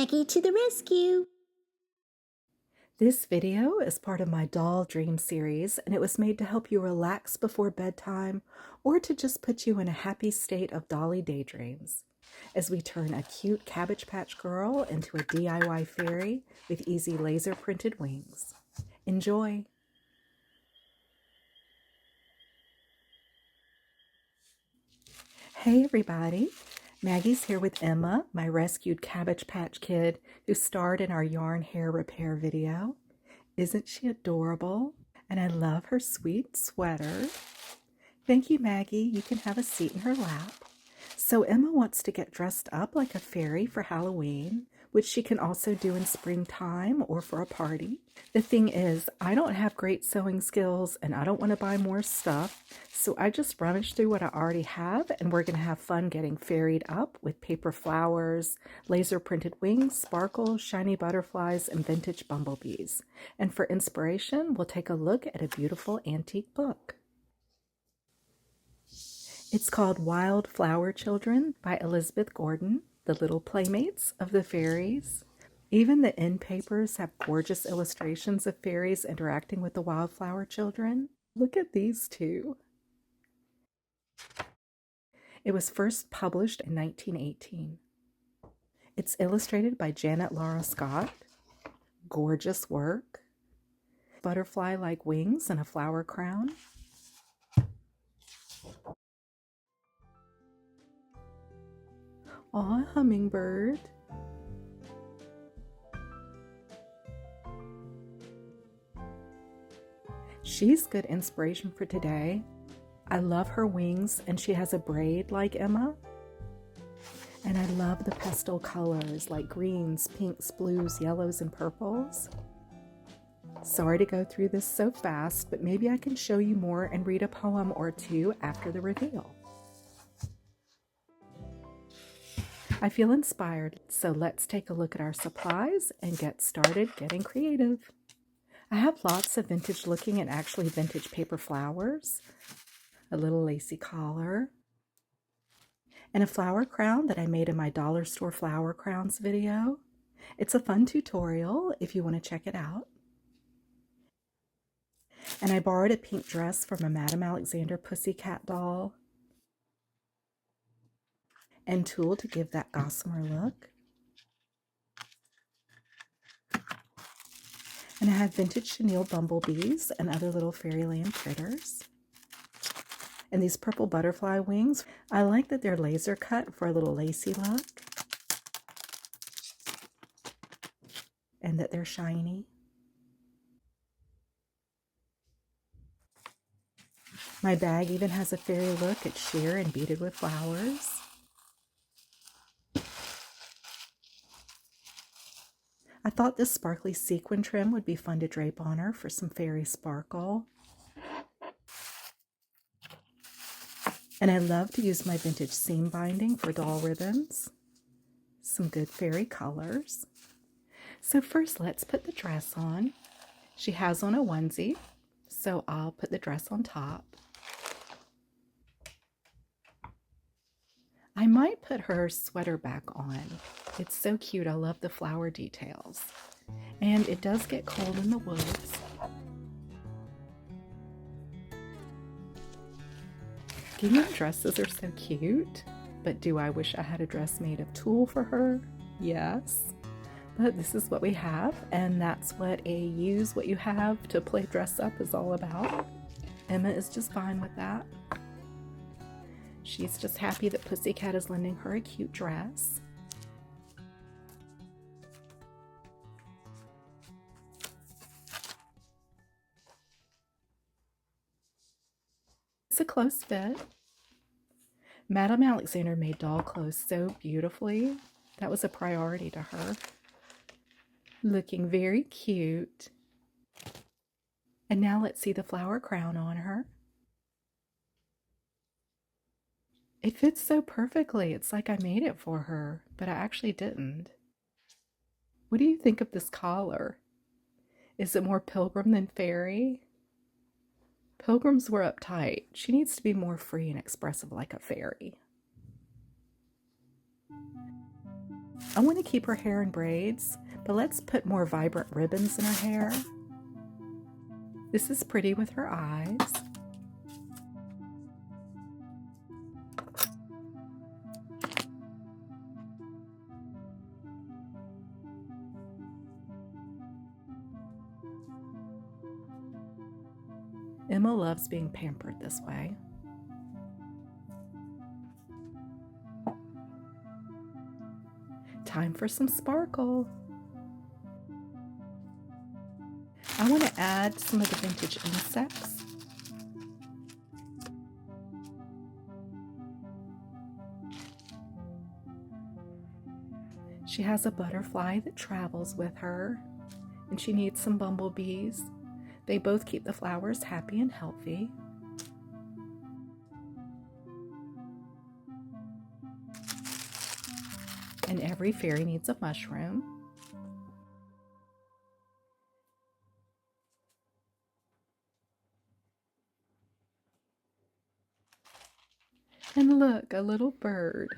Maggie to the rescue! This video is part of my doll dream series, and it was made to help you relax before bedtime or to just put you in a happy state of dolly daydreams as we turn a cute Cabbage Patch girl into a DIY fairy with easy laser printed wings. Enjoy! Hey everybody! Maggie's here with Emma, my rescued Cabbage Patch Kid who starred in our yarn hair repair video. Isn't she adorable? And I love her sweet sweater. Thank you, Maggie. You can have a seat in her lap. So Emma wants to get dressed up like a fairy for Halloween, which she can also do in springtime or for a party. The thing is, I don't have great sewing skills and I don't want to buy more stuff, so I just rummaged through what I already have, and we're going to have fun getting fairied up with paper flowers, laser printed wings, sparkles, shiny butterflies, and vintage bumblebees. And for inspiration, we'll take a look at a beautiful antique book. It's called Wild Flower Children by Elizabeth Gordon, the little playmates of the fairies. Even the end papers have gorgeous illustrations of fairies interacting with the wildflower children. Look at these two. It was first published in 1918. It's illustrated by Janet Laura Scott. Gorgeous work. Butterfly-like wings and a flower crown. Aw, hummingbird. She's good inspiration for today. I love her wings, and she has a braid like Emma. And I love the pastel colors like greens, pinks, blues, yellows, and purples. Sorry to go through this so fast, but maybe I can show you more and read a poem or two after the reveal. I feel inspired, so let's take a look at our supplies and get started getting creative. I have lots of vintage looking and actually vintage paper flowers, a little lacy collar, and a flower crown that I made in my dollar store flower crowns video. It's a fun tutorial if you want to check it out. And I borrowed a pink dress from a Madame Alexander Pussycat doll and tulle to give that gossamer look. And I have vintage chenille bumblebees and other little fairyland critters. And these purple butterfly wings, I like that they're laser cut for a little lacy look. And that they're shiny. My bag even has a fairy look. It's sheer and beaded with flowers. I thought this sparkly sequin trim would be fun to drape on her for some fairy sparkle. And I love to use my vintage seam binding for doll ribbons. Some good fairy colors. So first, let's put the dress on. She has on a onesie, so I'll put the dress on top. I might put her sweater back on. It's so cute. I love the flower details. And it does get cold in the woods. Gingham dresses are so cute, but do I wish I had a dress made of tulle for her? Yes. But this is what we have, and that's what a use what you have to play dress up is all about. Emma is just fine with that. She's just happy that Pussycat is lending her a cute dress. It's a close fit. Madame Alexander made doll clothes so beautifully. That was a priority to her. Looking very cute. And now let's see the flower crown on her. It fits so perfectly. It's like I made it for her, but I actually didn't. What do you think of this collar? Is it more pilgrim than fairy? Pilgrims were uptight. She needs to be more free and expressive like a fairy. I want to keep her hair in braids, but let's put more vibrant ribbons in her hair. This is pretty with her eyes. Emma loves being pampered this way. Time for some sparkle. I want to add some of the vintage insects. She has a butterfly that travels with her, and she needs some bumblebees. They both keep the flowers happy and healthy. And every fairy needs a mushroom. And look, a little bird.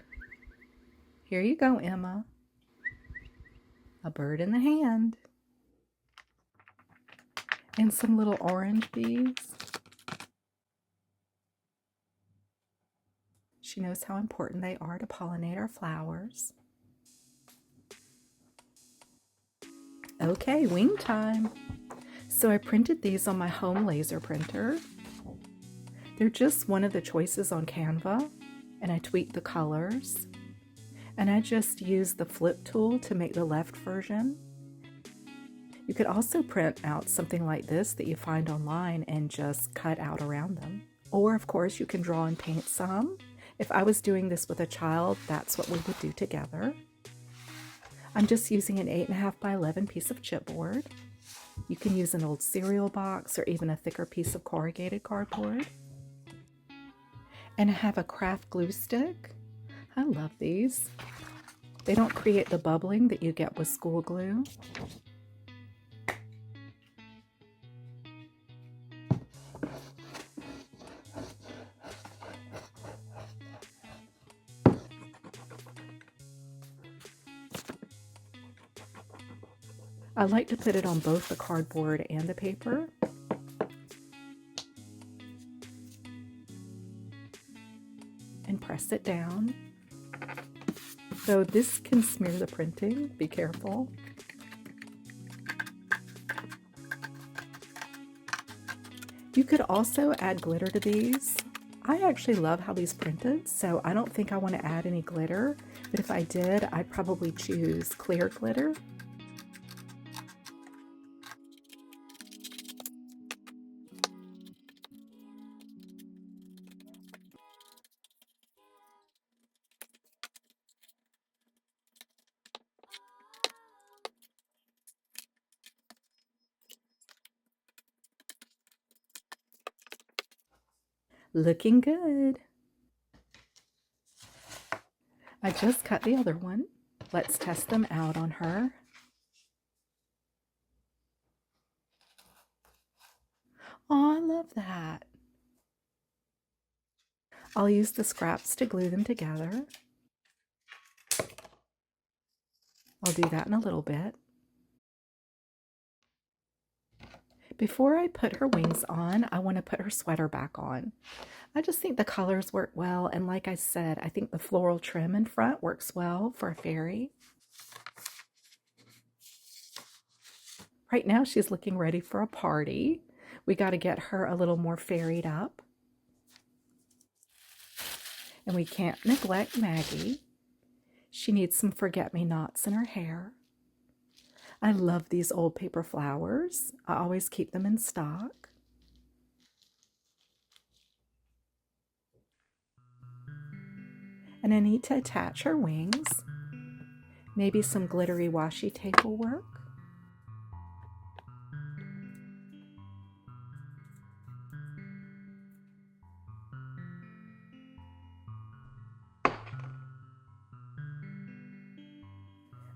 Here you go, Emma. A bird in the hand. And some little orange bees. She knows how important they are to pollinate our flowers. Okay, wing time. So I printed these on my home laser printer. They're just one of the choices on Canva, and I tweaked the colors. And I just used the flip tool to make the left version. You could also print out something like this that you find online and just cut out around them. Or of course you can draw and paint some. If I was doing this with a child, that's what we would do together. I'm just using an 8.5 by 11 piece of chipboard. You can use an old cereal box or even a thicker piece of corrugated cardboard. And I have a craft glue stick. I love these. They don't create the bubbling that you get with school glue. I like to put it on both the cardboard and the paper. And press it down. So this can smear the printing, be careful. You could also add glitter to these. I actually love how these printed, so I don't think I want to add any glitter, but if I did, I'd probably choose clear glitter. Looking good. I just cut the other one. Let's test them out on her. Oh, I love that. I'll use the scraps to glue them together. I'll do that in a little bit. Before I put her wings on, I want to put her sweater back on. I just think the colors work well, and like I said, I think the floral trim in front works well for a fairy. Right now she's looking ready for a party. We got to get her a little more fairied up. And we can't neglect Maggie. She needs some forget-me-nots in her hair. I love these old paper flowers. I always keep them in stock. And I need to attach her wings. Maybe some glittery washi tape will work.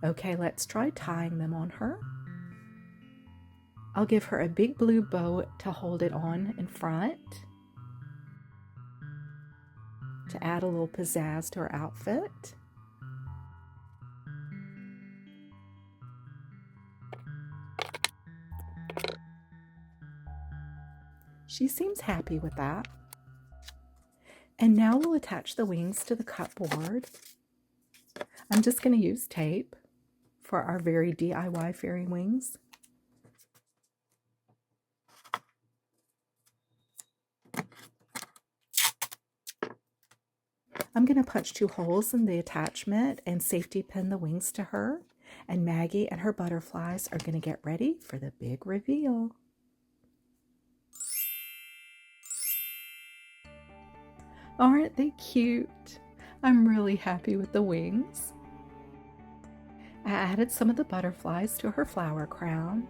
Okay, let's try tying them on her. I'll give her a big blue bow to hold it on in front to add a little pizzazz to her outfit. She seems happy with that. And now we'll attach the wings to the cupboard. I'm just going to use tape for our very DIY fairy wings. I'm going to punch 2 holes in the attachment and safety pin the wings to her. And Maggie and her butterflies are going to get ready for the big reveal. Aren't they cute? I'm really happy with the wings. I added some of the butterflies to her flower crown.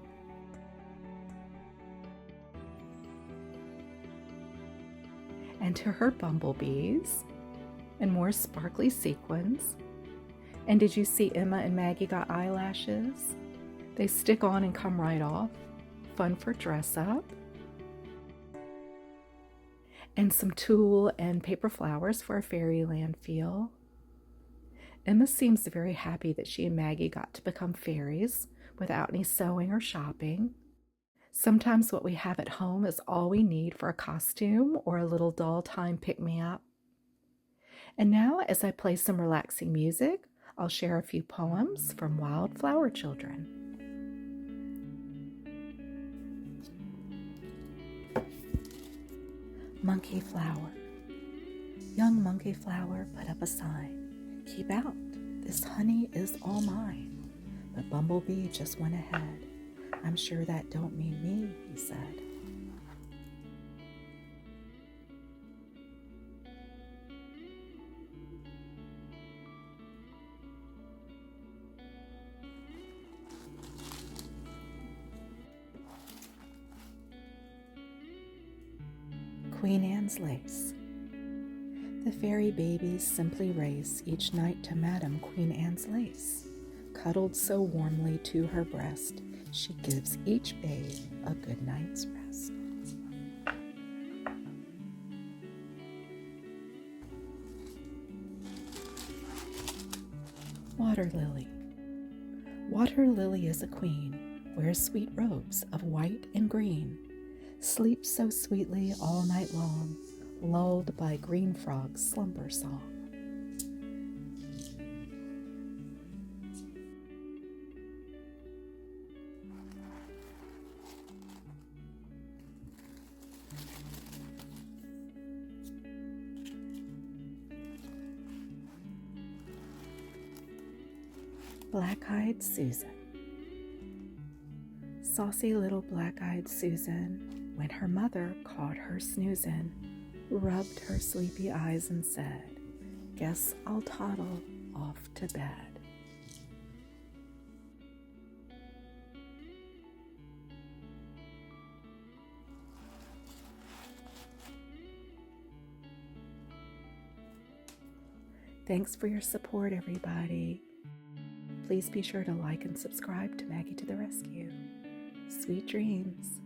And to her bumblebees. And more sparkly sequins. And did you see Emma and Maggie got eyelashes? They stick on and come right off. Fun for dress up. And some tulle and paper flowers for a fairyland feel. Emma seems very happy that she and Maggie got to become fairies without any sewing or shopping. Sometimes what we have at home is all we need for a costume or a little dull time pick-me-up. And now, as I play some relaxing music, I'll share a few poems from Wildflower Children. Monkey Flower. Young monkey flower put up a sign. Keep out, this honey is all mine. But Bumblebee just went ahead. I'm sure that don't mean me, he said. Queen Anne's Lace. The fairy babies simply race each night to Madame Queen Anne's lace. Cuddled so warmly to her breast, she gives each babe a good night's rest. Water Lily. Water Lily is a queen, wears sweet robes of white and green, sleeps so sweetly all night long, lulled by green frog's slumber song. Black-eyed Susan. Saucy little black-eyed Susan, when her mother caught her snoozin', rubbed her sleepy eyes and said, "Guess I'll toddle off to bed." Thanks for your support, everybody. Please be sure to like and subscribe to Maggie to the Rescue. Sweet dreams.